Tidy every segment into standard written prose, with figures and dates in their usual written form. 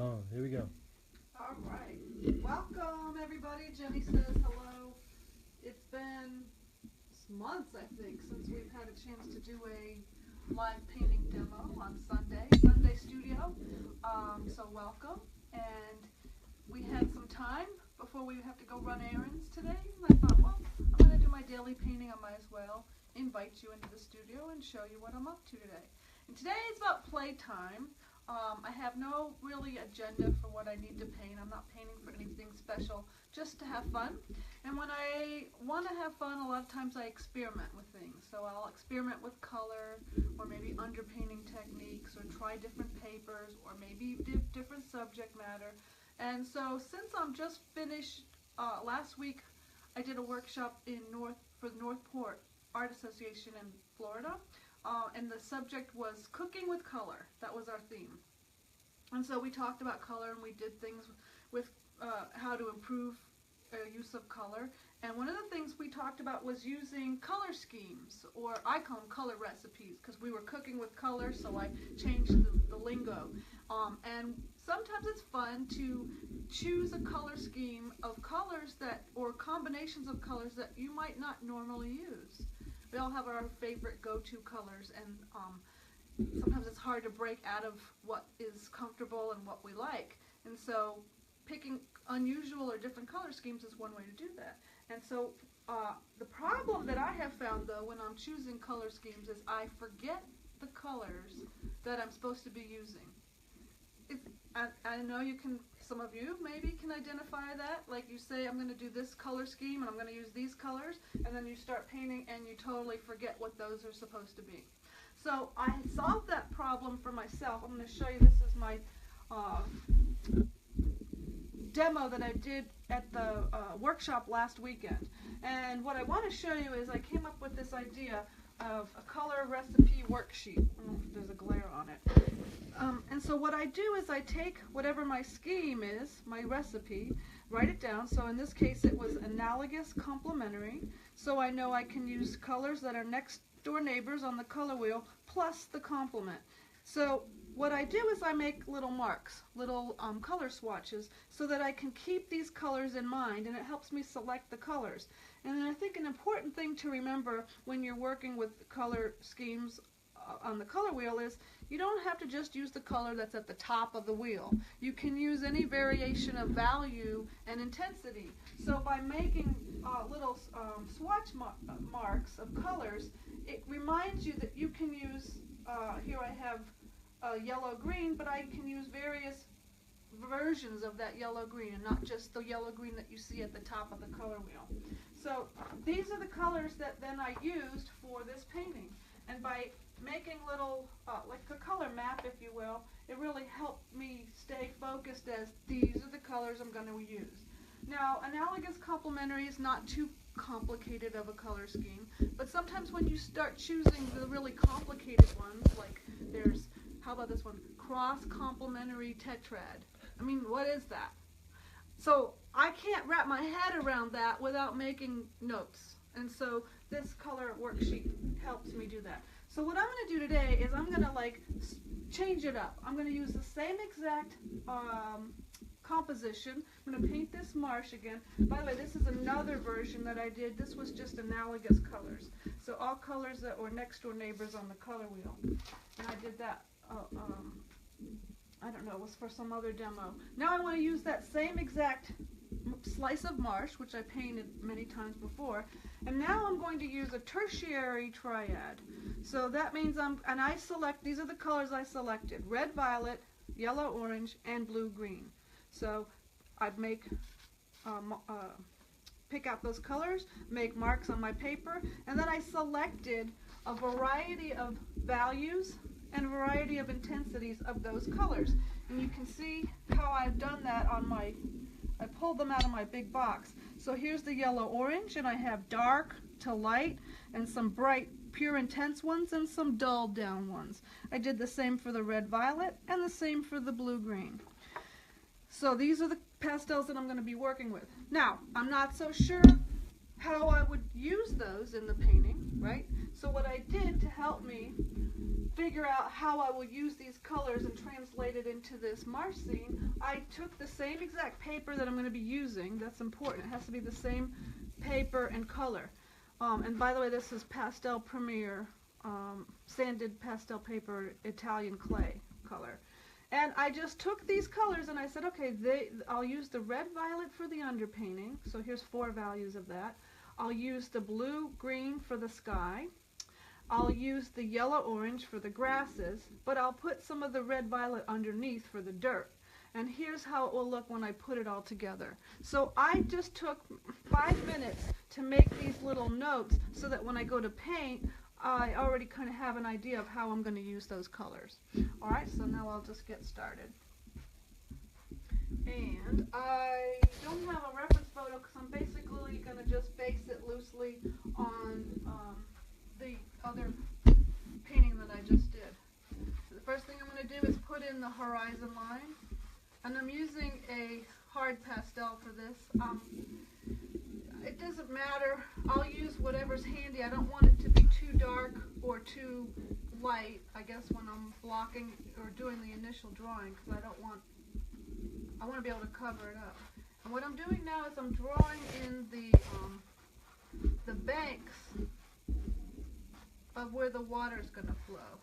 Oh, here we go. All right. Welcome, everybody. Jenny says hello. It's been months, I think, since we've had a chance to do a live painting demo on Sunday Studio. So welcome. And we had some time before we have to go run errands today. And I thought, well, I'm going to do my daily painting. I might as well invite you into the studio and show you what I'm up to today. And today is about playtime. I have no really agenda for what I need to paint. I'm not painting for anything special, just to have fun. And when I want to have fun, a lot of times I experiment with things. So I'll experiment with color, or maybe underpainting techniques, or try different papers, or maybe different subject matter. And so since I'm just finished, last week I did a workshop for the Northport Art Association in Florida. And the subject was cooking with color. That was our theme. And so we talked about color, and we did things with how to improve use of color. And one of the things we talked about was using color schemes, or I call them color recipes, because we were cooking with color, so I changed the lingo. And sometimes it's fun to choose a color scheme of colors or combinations of colors that you might not normally use. We all have our favorite go-to colors, and sometimes it's hard to break out of what is comfortable and what we like. And so picking unusual or different color schemes is one way to do that. And so the problem that I have found, though, when I'm choosing color schemes is I forget the colors that I'm supposed to be using. I know some of you maybe can identify that. Like you say, I'm going to do this color scheme and I'm going to use these colors, and then you start painting and you totally forget what those are supposed to be. So I solved that problem for myself. I'm going to show you, this is my demo that I did at the workshop last weekend. And what I want to show you is I came up with this idea of a color recipe worksheet. I don't know if there's a glare on it. And so what I do is I take whatever my scheme is, my recipe, write it down. So in this case it was analogous complementary. So I know I can use colors that are next door neighbors on the color wheel plus the complement. So what I do is I make little marks, little color swatches, so that I can keep these colors in mind, and it helps me select the colors. And then I think an important thing to remember when you're working with color schemes on the color wheel is you don't have to just use the color that's at the top of the wheel. You can use any variation of value and intensity. So by making little swatch marks of colors, it reminds you that you can use, here I have yellow-green, but I can use various versions of that yellow-green, and not just the yellow-green that you see at the top of the color wheel. So these are the colors that then I used for this painting. And by making little, like a color map, if you will, it really helped me stay focused as these are the colors I'm going to use. Now, analogous complementary is not too complicated of a color scheme, but sometimes when you start choosing the really complicated ones, like there's, how about this one, cross complementary tetrad. I mean, what is that? So I can't wrap my head around that without making notes. And so this color worksheet helps me do that. So what I'm going to do today is I'm going to change it up. I'm going to use the same exact composition. I'm going to paint this Marsh again. By the way, this is another version that I did. This was just analogous colors. So all colors that were next door neighbors on the color wheel. And I did that, I don't know, it was for some other demo. Now I want to use that same exact slice of Marsh, which I painted many times before, and now I'm going to use a tertiary triad. So that means these are the colors I selected: red, violet, yellow, orange, and blue, green. So I'd pick out those colors, make marks on my paper, and then I selected a variety of values and a variety of intensities of those colors. And you can see how I've done that on I pulled them out of my big box. So here's the yellow-orange, and I have dark to light, and some bright, pure, intense ones, and some dulled down ones. I did the same for the red-violet, and the same for the blue-green. So these are the pastels that I'm going to be working with. Now, I'm not so sure how I would use those in the painting, right? So what I did to help me figure out how I will use these colors and translate it into this marsh scene, I took the same exact paper that I'm going to be using. That's important. It has to be the same paper and color. And by the way, this is Pastel Premier sanded pastel paper Italian clay color. And I just took these colors and I said, okay, I'll use the red violet for the underpainting. So here's 4 values of that. I'll use the blue green for the sky. I'll use the yellow orange for the grasses, but I'll put some of the red violet underneath for the dirt. And here's how it will look when I put it all together. So I just took 5 minutes to make these little notes so that when I go to paint, I already kind of have an idea of how I'm going to use those colors. Alright, so now I'll just get started. And I don't have a reference photo because I'm basically going to just base it loosely on the other painting that I just did. So the first thing I'm going to do is put in the horizon line. And I'm using a hard pastel for this. It doesn't matter. I'll use whatever's handy. I don't want it to be too dark or too light, I guess, when I'm blocking or doing the initial drawing, because I want to be able to cover it up. And what I'm doing now is I'm drawing in the banks of where the water is going to flow.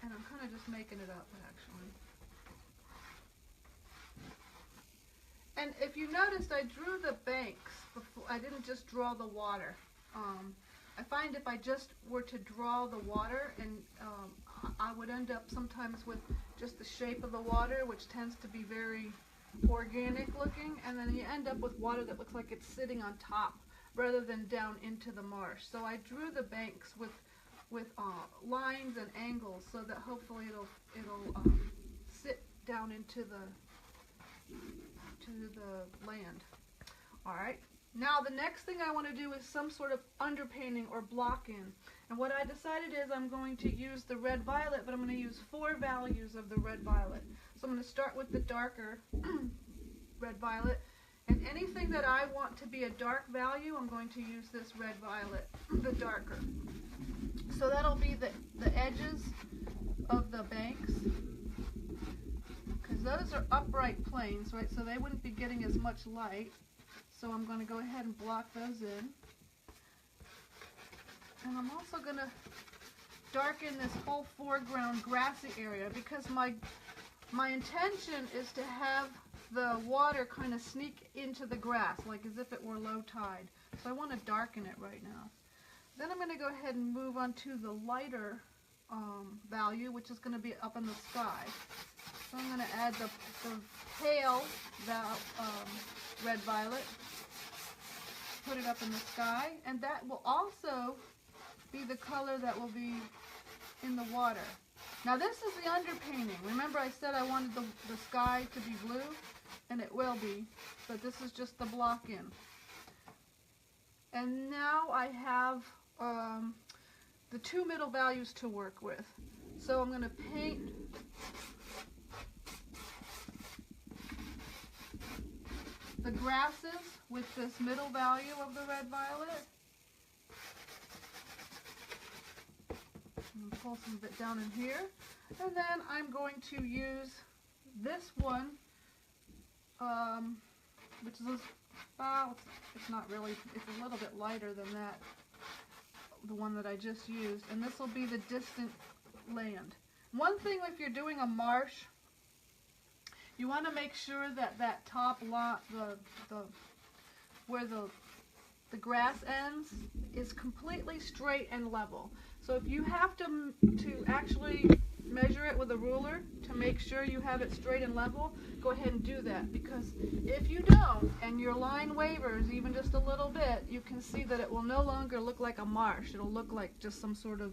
And I'm kind of just making it up, actually. And if you noticed, I drew the banks before. I didn't just draw the water. I find if I just were to draw the water, and I would end up sometimes with just the shape of the water, which tends to be very organic looking, and then you end up with water that looks like it's sitting on top rather than down into the marsh. So I drew the banks with lines and angles so that hopefully it'll sit down into the land. Alright, now the next thing I want to do is some sort of underpainting or block in. And what I decided is I'm going to use the red violet, but I'm going to use 4 values of the red violet. So I'm going to start with the darker red violet. And anything that I want to be a dark value, I'm going to use this red violet, the darker. So that'll be the edges of the banks. Because those are upright planes, right? So they wouldn't be getting as much light. So I'm going to go ahead and block those in. And I'm also going to darken this whole foreground grassy area because my intention is to have the water kind of sneak into the grass, like as if it were low tide. So I want to darken it right now. Then I'm going to go ahead and move on to the lighter value, which is going to be up in the sky. So I'm going to add the pale red violet, put it up in the sky, and that will also be the color that will be in the water. Now this is the underpainting. Remember I said I wanted the sky to be blue, and it will be, but this is just the block in. And now I have the 2 middle values to work with. So I'm going to paint the grasses with this middle value of the red violet. I'm going to pull some of it down in here. And then I'm going to use this one, which is, well, it's not really, it's a little bit lighter than that, the one that I just used. And this will be the distant land. One thing, if you're doing a marsh, you want to make sure that that top lot, where the grass ends, is completely straight and level. So if you have to actually measure it with a ruler to make sure you have it straight and level, go ahead and do that. Because if you don't, and your line wavers even just a little bit, you can see that it will no longer look like a marsh. It'll look like just some sort of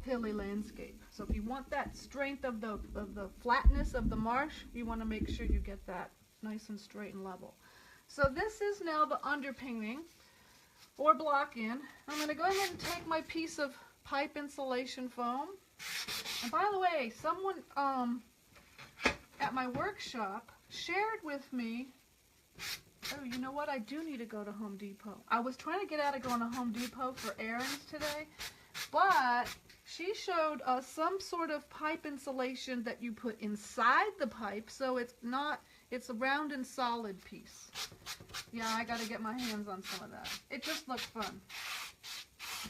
hilly landscape. So if you want that strength of the flatness of the marsh, you want to make sure you get that nice and straight and level. So this is now the underpainting or block in. I'm going to go ahead and take my piece of pipe insulation foam. And by the way, someone at my workshop shared with me Oh, you know what? I do need to go to Home Depot. I was trying to get out of going to Home Depot for errands today, but she showed us some sort of pipe insulation that you put inside the pipe, so it's a round and solid piece. Yeah, I got to get my hands on some of that. It just looked fun.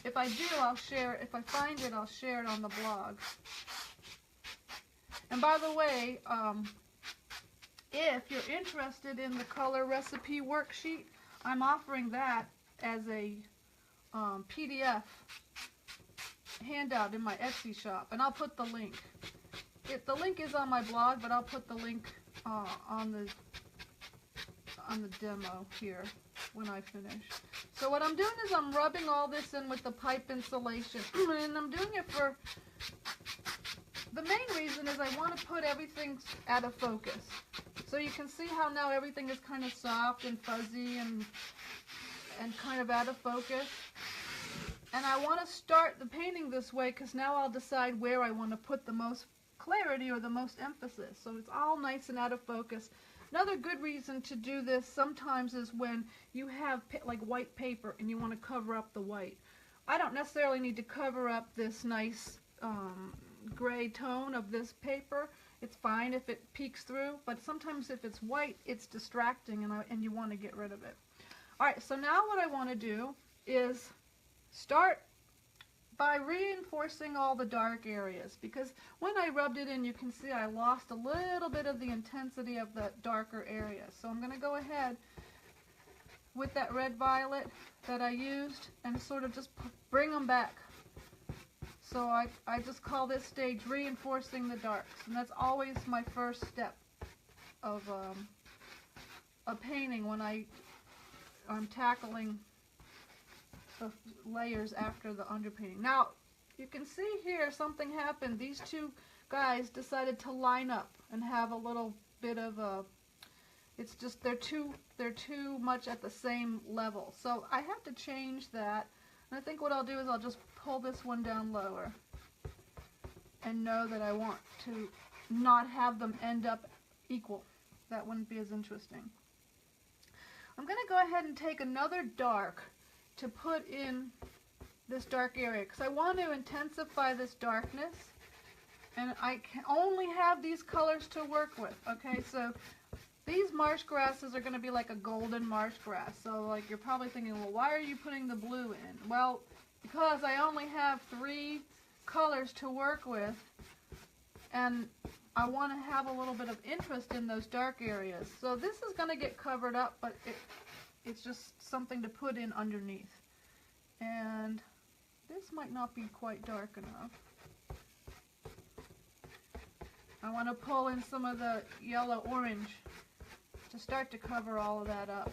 If I do, I'll share it. If I find it, I'll share it on the blog. And by the way, if you're interested in the color recipe worksheet, I'm offering that as a PDF handout in my Etsy shop, and I'll put the link. The link is on my blog, but I'll put the link on the demo here when I finish. So what I'm doing is I'm rubbing all this in with the pipe insulation, and I'm doing it for the main reason is I want to put everything out of focus. So you can see how now everything is kind of soft and fuzzy and kind of out of focus. And I want to start the painting this way because now I'll decide where I want to put the most clarity or the most emphasis. So it's all nice and out of focus. Another good reason to do this sometimes is when you have like white paper and you want to cover up the white. I don't necessarily need to cover up this nice gray tone of this paper. It's fine if it peeks through, but sometimes if it's white, it's distracting and you want to get rid of it. Alright, so now what I want to do is start by reinforcing all the dark areas, because when I rubbed it in, you can see I lost a little bit of the intensity of the darker area. So I'm going to go ahead with that red violet that I used and sort of just bring them back. So I just call this stage reinforcing the darks, and that's always my first step of a painting when I'm tackling the layers after the underpainting. Now, you can see here something happened. These two guys decided to line up and have a little bit of a, it's just they're too much at the same level. So I have to change that. And I think what I'll do is I'll just pull this one down lower and know that I want to not have them end up equal. That wouldn't be as interesting. I'm going to go ahead and take another dark to put in this dark area because I want to intensify this darkness, and I can only have these colors to work with. Okay, so these marsh grasses are going to be like a golden marsh grass. So like you're probably thinking, well, why are you putting the blue in? Well, because I only have 3 colors to work with, and I want to have a little bit of interest in those dark areas. So this is going to get covered up, but it's just something to put in underneath. And this might not be quite dark enough. I want to pull in some of the yellow-orange to start to cover all of that up.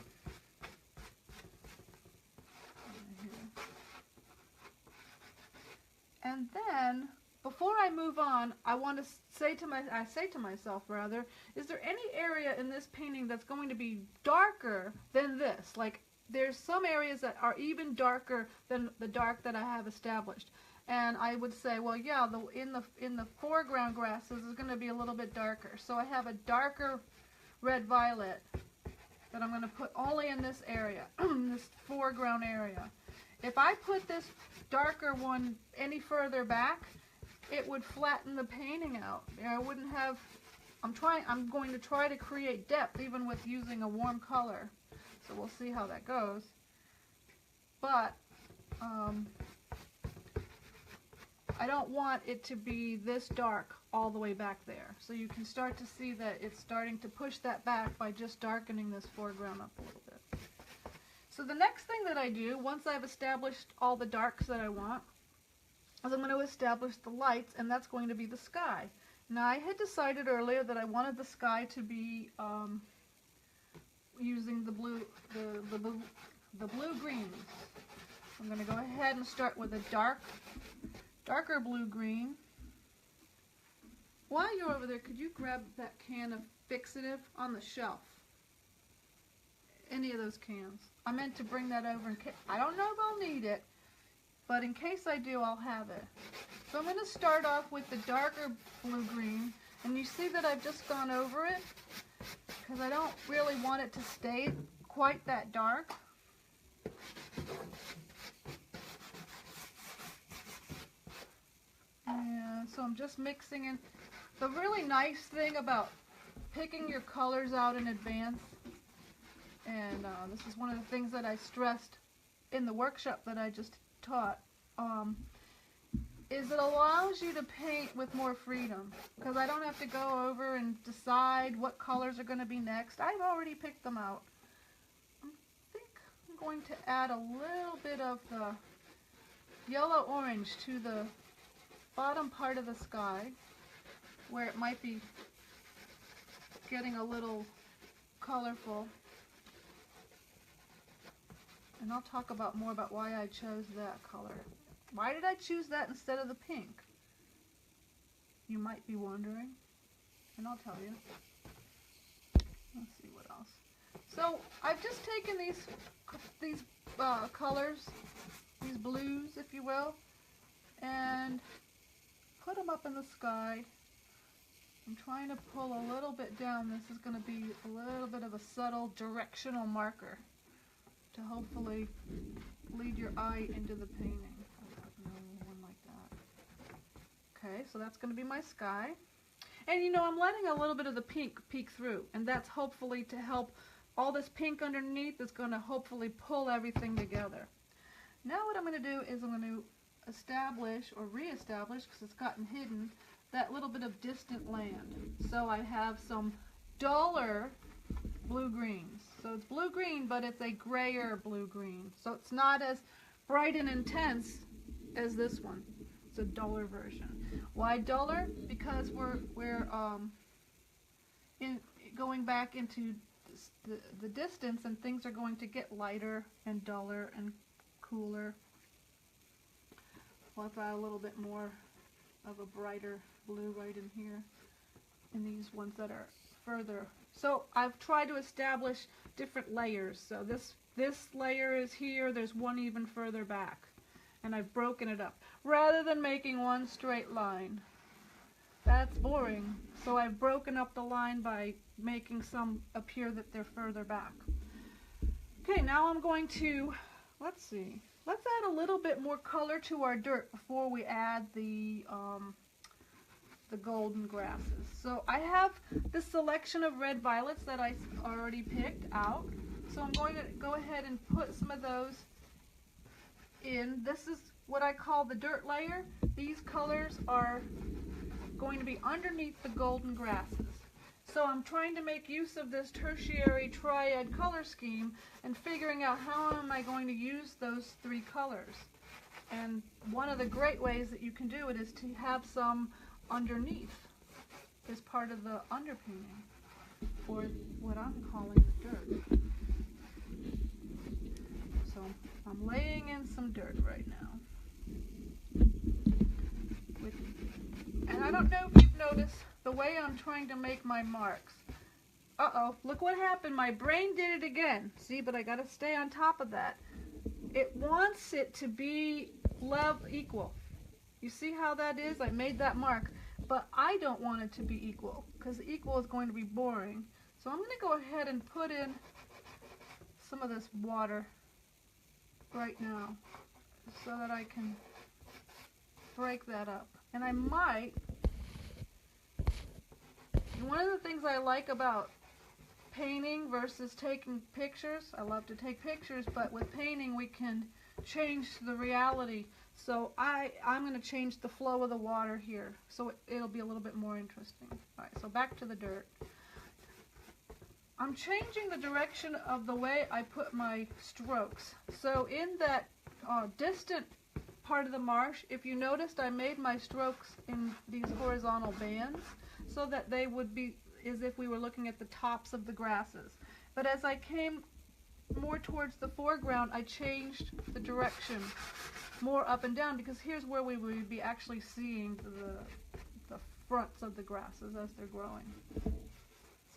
And then, before I move on, I want to say to myself, is there any area in this painting that's going to be darker than this? Like, there's some areas that are even darker than the dark that I have established. And I would say, well, yeah, in the foreground grasses is going to be a little bit darker. So I have a darker red violet that I'm going to put only in this area, this foreground area. If I put this darker one any further back, it would flatten the painting out. I wouldn't have, I'm going to try to create depth even with using a warm color. So we'll see how that goes. But I don't want it to be this dark all the way back there. So you can start to see that it's starting to push that back by just darkening this foreground up a little bit. So the next thing that I do, once I've established all the darks that I want, is I'm going to establish the lights, and that's going to be the sky. Now I had decided earlier that I wanted the sky to be using the blue greens. I'm going to go ahead and start with a darker blue green. While you're over there, could you grab that can of fixative on the shelf? Any of those cans. I meant to bring that over in case. I don't know if I'll need it, but in case I do, I'll have it. So I'm going to start off with the darker blue-green, and you see that I've just gone over it because I don't really want it to stay quite that dark. And so I'm just mixing in. The really nice thing about picking your colors out in advance, and this is one of the things that I stressed in the workshop that I just taught, is it allows you to paint with more freedom, because I don't have to go over and decide what colors are going to be next. I've already picked them out. I think I'm going to add a little bit of the yellow orange to the bottom part of the sky, where it might be getting a little colorful. And I'll talk about more about why I chose that color. Why did I choose that instead of the pink? You might be wondering, and I'll tell you. Let's see what else. So I've just taken these colors, these blues, if you will, and put them up in the sky. I'm trying to pull a little bit down. This is going to be a little bit of a subtle directional marker to hopefully lead your eye into the painting. One like that. Okay, so that's going to be my sky. And you know, I'm letting a little bit of the pink peek through, and that's hopefully to help. All this pink underneath is going to hopefully pull everything together. Now what I'm going to do is I'm going to establish or re-establish, because it's gotten hidden, that little bit of distant land. So I have some duller blue-greens. So it's blue-green, but it's a grayer blue-green. So it's not as bright and intense as this one. It's a duller version. Why duller? Because we're going back into the distance, and things are going to get lighter and duller and cooler. I'll add a little bit more of a brighter blue right in here, in these ones that are further. So I've tried to establish different layers. So this layer is here, there's one even further back, and I've broken it up rather than making one straight line. That's boring. So I've broken up the line by making some appear that they're further back. Okay, now I'm going to, let's add a little bit more color to our dirt before we add the golden grasses. So I have this selection of red violets that I already picked out. So I'm going to go ahead and put some of those in. This is what I call the dirt layer. These colors are going to be underneath the golden grasses. So I'm trying to make use of this tertiary triad color scheme and figuring out how am I going to use those three colors. And one of the great ways that you can do it is to have some underneath as part of the underpainting, or what I'm calling the dirt. So I'm laying in some dirt right now. And I don't know if you've noticed the way I'm trying to make my marks. Uh-oh, look what happened. My brain did it again. See, but I got to stay on top of that. It wants it to be equal. You see how that is? I made that mark, but I don't want it to be equal, because equal is going to be boring. So I'm going to go ahead and put in some of this water right now so that I can break that up. And I might, one of the things I like about painting versus taking pictures, I love to take pictures, but with painting we can change the reality. So I'm going to change the flow of the water here, so it'll be a little bit more interesting. Alright, so back to the dirt. I'm changing the direction of the way I put my strokes. So in that distant part of the marsh, if you noticed, I made my strokes in these horizontal bands so that they would be as if we were looking at the tops of the grasses. But as I came more towards the foreground, I changed the direction more up and down, because here's where we would be actually seeing the fronts of the grasses as they're growing.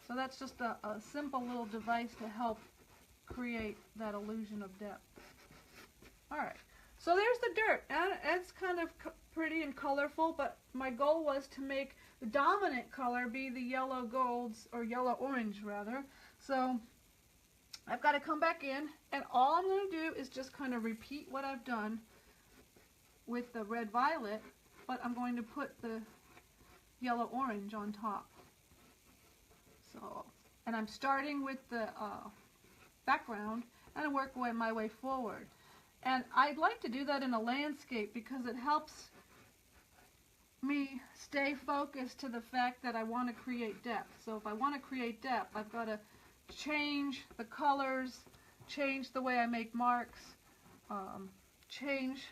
So that's just a simple little device to help create that illusion of depth. Alright, so there's the dirt. And it's kind of pretty and colorful, but my goal was to make the dominant color be the yellow golds, or yellow orange rather. So I've got to come back in, and all I'm going to do is just kind of repeat what I've done with the red violet, but I'm going to put the yellow orange on top. So, and I'm starting with the background and I work my way forward. And I'd like to do that in a landscape because it helps me stay focused to the fact that I want to create depth. So if I want to create depth, I've got to change the colors, change the way I make marks, change,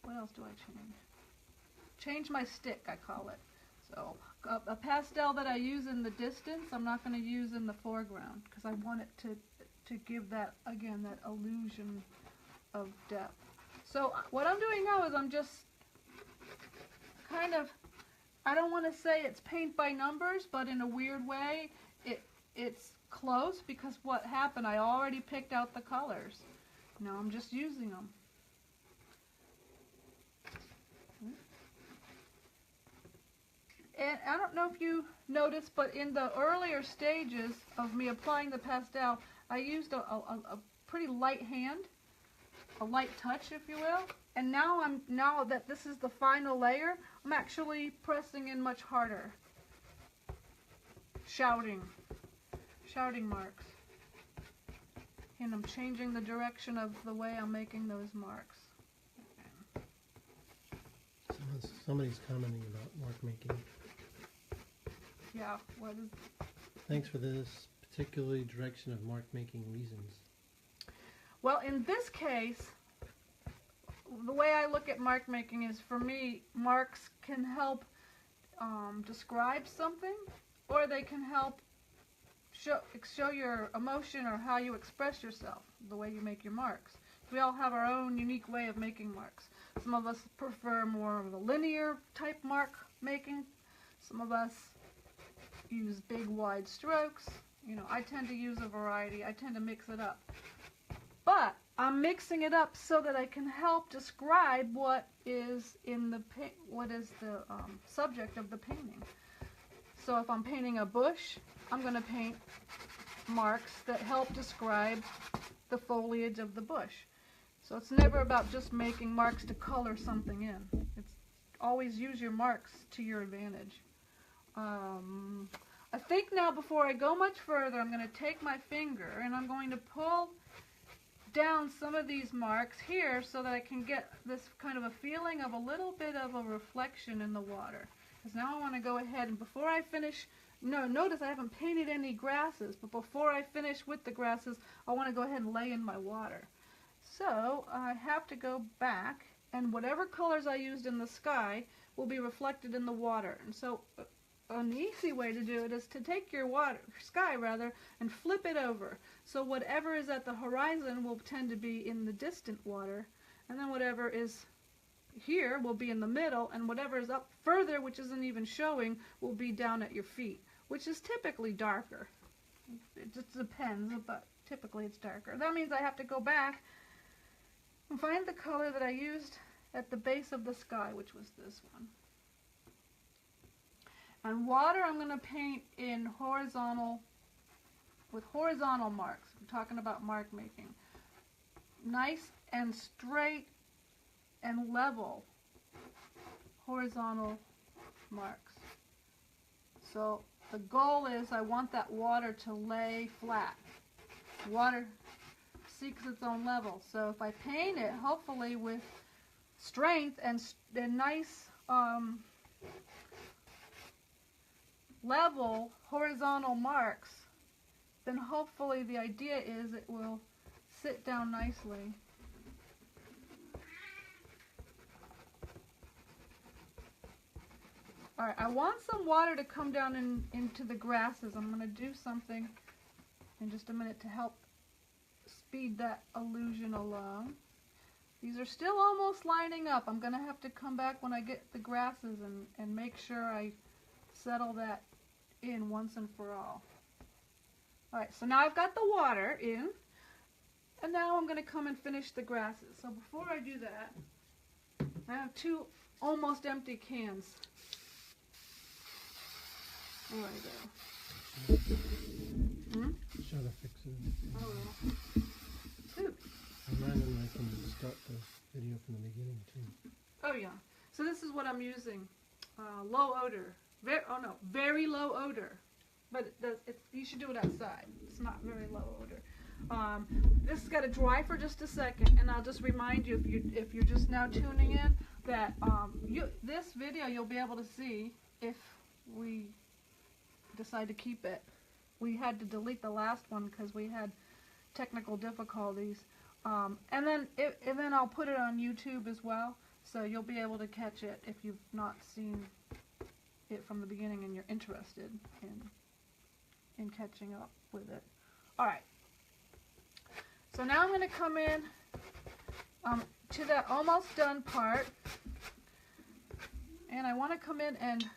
what else do I change? Change my stick, I call it. So a pastel that I use in the distance, I'm not going to use in the foreground because I want it to give that, again, that illusion of depth. So what I'm doing now is I'm just kind of, I don't want to say it's paint by numbers, but in a weird way, it's close because what happened, I already picked out the colors. Now I'm just using them. And I don't know if you noticed, but in the earlier stages of me applying the pastel, I used a pretty light hand, a light touch, if you will. And now that this is the final layer, I'm actually pressing in much harder. Shouting marks. And I'm changing the direction of the way I'm making those marks. Somebody's commenting about mark making. Yeah, what is... Thanks for this particularly direction of mark making reasons. Well, in this case, the way I look at mark making is, for me, marks can help describe something, or they can help show your emotion or how you express yourself, the way you make your marks. We all have our own unique way of making marks. Some of us prefer more of a linear type mark making. Some of us use big wide strokes. You know, I tend to use a variety. I tend to mix it up. But I'm mixing it up so that I can help describe what is in the subject of the painting. So if I'm painting a bush, I'm going to paint marks that help describe the foliage of the bush. So it's never about just making marks to color something in. It's always use your marks to your advantage. I think now, before I go much further, I'm going to take my finger and I'm going to pull down some of these marks here so that I can get this kind of a feeling of a little bit of a reflection in the water. Because now I want to go ahead and, before I finish, notice I haven't painted any grasses, but before I finish with the grasses, I want to go ahead and lay in my water. So I have to go back, and whatever colors I used in the sky will be reflected in the water. And so an easy way to do it is to take your sky and flip it over. So whatever is at the horizon will tend to be in the distant water, and then whatever is here will be in the middle, and whatever is up further, which isn't even showing, will be down at your feet, which is typically darker. It just depends, but typically it's darker. That means I have to go back and find the color that I used at the base of the sky, which was this one. And water, I'm going to paint in with horizontal marks. I'm talking about mark making. Nice and straight and level horizontal marks. So the goal is I want that water to lay flat. Water seeks its own level. So if I paint it, hopefully with strength and nice level horizontal marks, then hopefully the idea is it will sit down nicely. Alright, I want some water to come down into the grasses. I'm going to do something in just a minute to help speed that illusion along. These are still almost lining up. I'm going to have to come back when I get the grasses and make sure I settle that in once and for all. Alright, so now I've got the water in, and now I'm going to come and finish the grasses. So before I do that, I have two almost empty cans. There I go. show the fixes. I will. Ooh. And then I can start the video from the beginning too. Oh yeah. So this is what I'm using. Low odor. Very low odor. But you should do it outside. It's not very low odor. This has got to dry for just a second, and I'll just remind you if you're just now tuning in that this video you'll be able to see if we decide to keep it. We had to delete the last one because we had technical difficulties, and then I'll put it on YouTube as well, so you'll be able to catch it if you've not seen it from the beginning and you're interested in catching up with it. Alright, so now I'm going to come in to that almost done part, and I want to come in and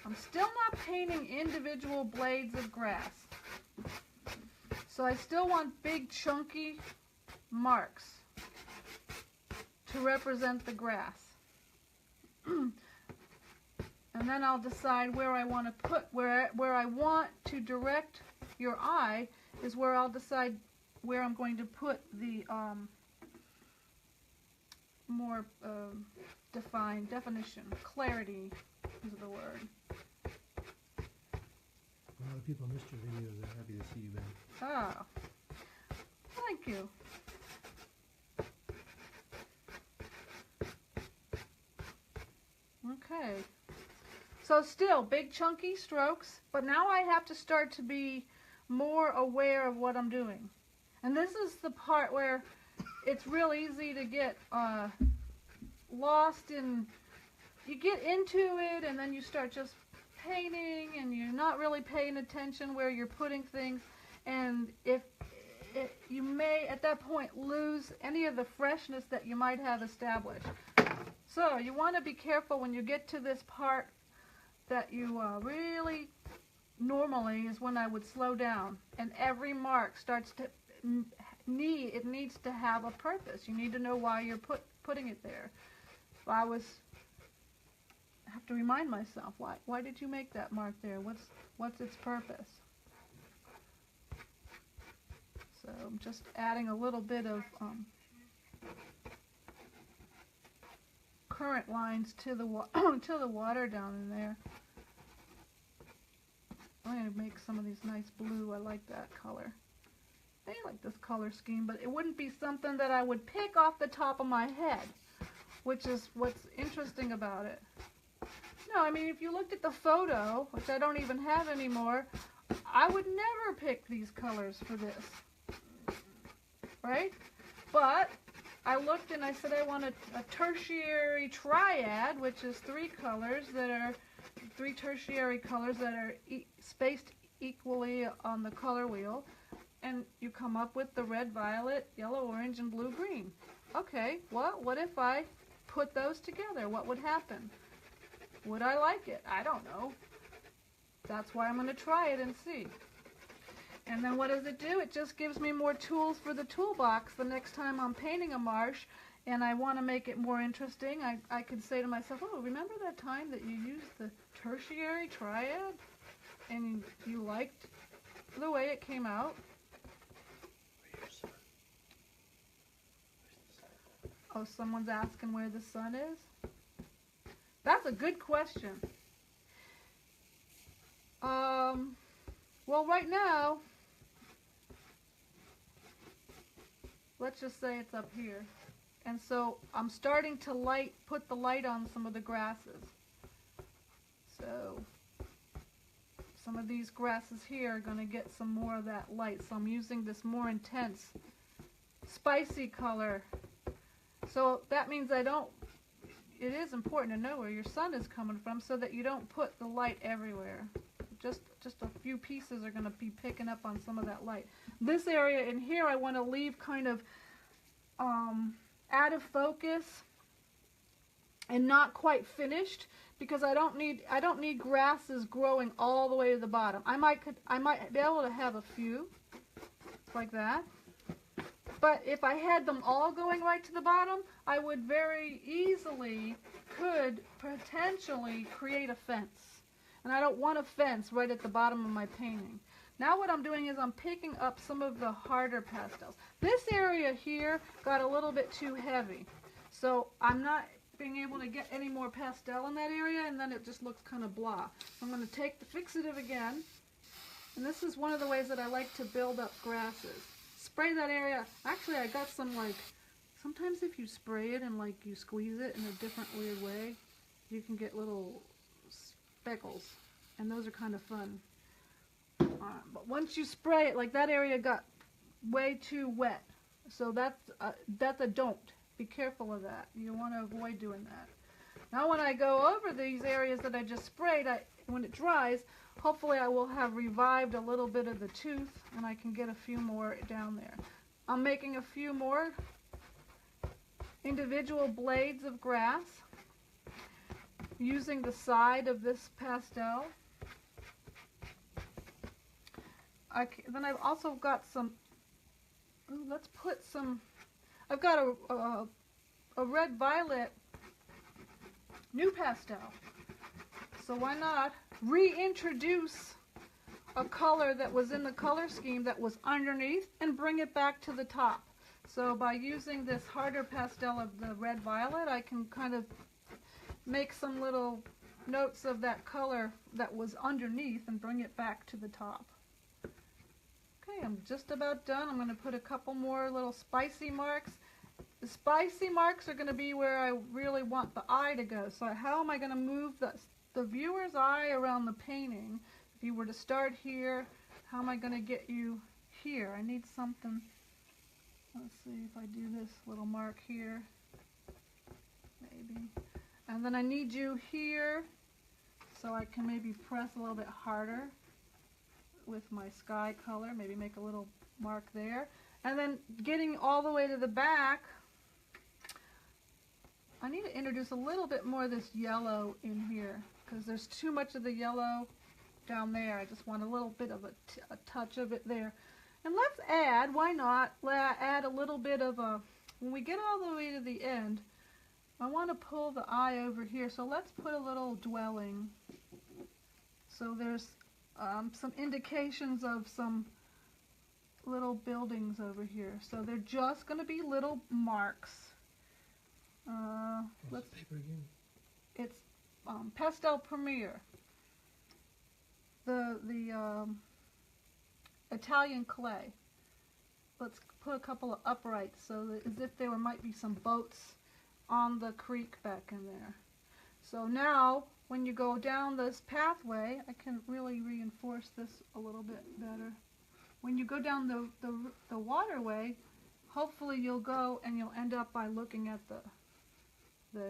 I'm still not painting individual blades of grass, so I still want big chunky marks to represent the grass. And then I'll decide where I want to put, where I want to direct your eye is where I'll decide where I'm going to put the more definition, clarity is the word. A lot of people missed your videos. They're happy to see you back. Ah, thank you. Okay. So still big chunky strokes, but now I have to start to be more aware of what I'm doing. And this is the part where it's real easy to get lost in, you get into it and then you start just painting and you're not really paying attention where you're putting things, and you may at that point lose any of the freshness that you might have established. So you want to be careful when you get to this part that you really, normally is when I would slow down, and every mark starts to it needs to have a purpose. You need to know why you're putting it there. If I have to remind myself, why did you make that mark there? What's its purpose? So I'm just adding a little bit of current lines to the to the water down in there. I'm going to make some of these nice blue. I like that color. I like this color scheme, but it wouldn't be something that I would pick off the top of my head, which is what's interesting about it. No, I mean, if you looked at the photo, which I don't even have anymore, I would never pick these colors for this, right? But I looked and I said I want a tertiary triad, which is three tertiary colors that are spaced equally on the color wheel, and you come up with the red, violet, yellow, orange, and blue, green. Okay, what if I put those together? What would happen? Would I like it? I don't know. That's why I'm going to try it and see. And then what does it do? It just gives me more tools for the toolbox the next time I'm painting a marsh and I want to make it more interesting. I could say to myself, oh, remember that time that you used the tertiary triad and you liked the way it came out? Oh, someone's asking where the sun is? That's a good question. Well, right now, let's just say it's up here. And so I'm starting to put the light on some of the grasses. So some of these grasses here are going to get some more of that light. So I'm using this more intense, spicy color. So that means it is important to know where your sun is coming from so that you don't put the light everywhere. Just a few pieces are going to be picking up on some of that light. This area in here I want to leave kind of out of focus and not quite finished because I don't need grasses growing all the way to the bottom. I might be able to have a few like that. But if I had them all going right to the bottom, I would very easily could potentially create a fence. And I don't want a fence right at the bottom of my painting. Now what I'm doing is I'm picking up some of the harder pastels. This area here got a little bit too heavy, so I'm not being able to get any more pastel in that area, and then it just looks kind of blah. I'm going to take the fixative again, and this is one of the ways that I like to build up grasses. Spray that area. Actually, I got some, like, sometimes if you spray it and like you squeeze it in a different weird way, you can get little speckles, and those are kind of fun. But once you spray it, like that area got way too wet, so that's a don't. Be careful of that. You want to avoid doing that. Now when I go over these areas that I just sprayed, when it dries, hopefully I will have revived a little bit of the tooth, and I can get a few more down there. I'm making a few more individual blades of grass using the side of this pastel. Then I've also got some, let's put some, I've got a red violet new pastel. So why not reintroduce a color that was in the color scheme that was underneath and bring it back to the top. So by using this harder pastel of the red violet, I can kind of make some little notes of that color that was underneath and bring it back to the top. Okay, I'm just about done. I'm going to put a couple more little spicy marks. The spicy marks are going to be where I really want the eye to go. So how am I going to move the viewer's eye around the painting? If you were to start here, how am I going to get you here? I need something. Let's see if I do this little mark here. Maybe. And then I need you here, so I can maybe press a little bit harder with my sky color, maybe make a little mark there. And then getting all the way to the back, I need to introduce a little bit more of this yellow in here, because there's too much of the yellow down there. I just want a little bit of a touch of it there. And let's add, why not, add a little bit of a, when we get all the way to the end, I want to pull the eye over here, so let's put a little dwelling. So there's some indications of some little buildings over here. So they're just going to be little marks. What's the paper again? It's Pastel Premier. The Italian clay. Let's put a couple of uprights so that as if there might be some boats on the creek back in there. So now when you go down this pathway, I can really reinforce this a little bit better. When you go down the waterway, hopefully you'll go and you'll end up by looking at the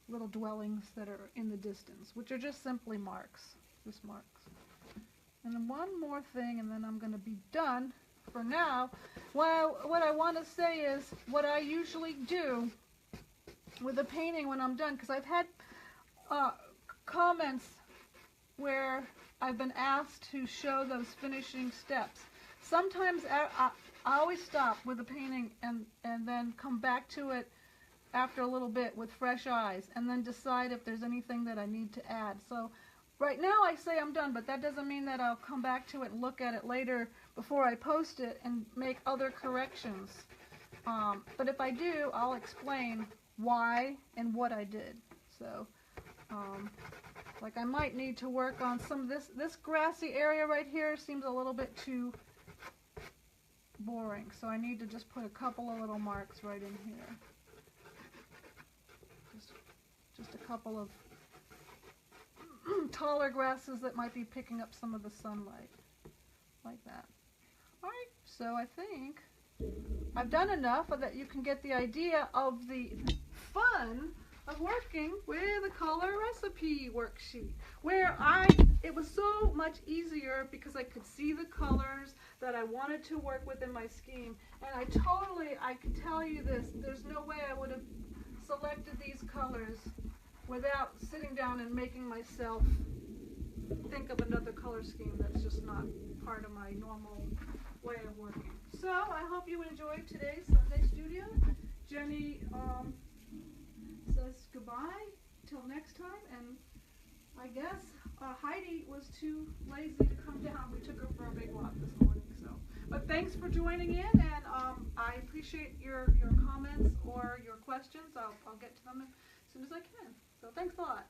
little dwellings that are in the distance, which are just simply marks, just marks. And then one more thing, and then I'm going to be done for now. What I want to say is what I usually do with a painting when I'm done, because I've had comments where I've been asked to show those finishing steps. Sometimes I always stop with a painting and then come back to it after a little bit with fresh eyes and then decide if there's anything that I need to add. So right now I say I'm done, but that doesn't mean that I'll come back to it and look at it later before I post it and make other corrections. But if I do, I'll explain why and what I did. So like I might need to work on some of this grassy area right here seems a little bit too boring, so I need to just put a couple of little marks right in here. Just a couple of taller grasses that might be picking up some of the sunlight, like that. Alright, so I think I've done enough so that you can get the idea of the fun of working with a color recipe worksheet, where it was so much easier because I could see the colors that I wanted to work with in my scheme, and I can tell you this, there's no way I would have selected these colors without sitting down and making myself think of another color scheme that's just not part of my normal way of working. So I hope you enjoyed today's Sunday Studio. Jenny says goodbye till next time, and I guess Heidi was too lazy to come down. We took her for a big walk this morning. So, but thanks for joining in, and I appreciate your comments or your questions. I'll get to them as soon as I can. So thanks a lot.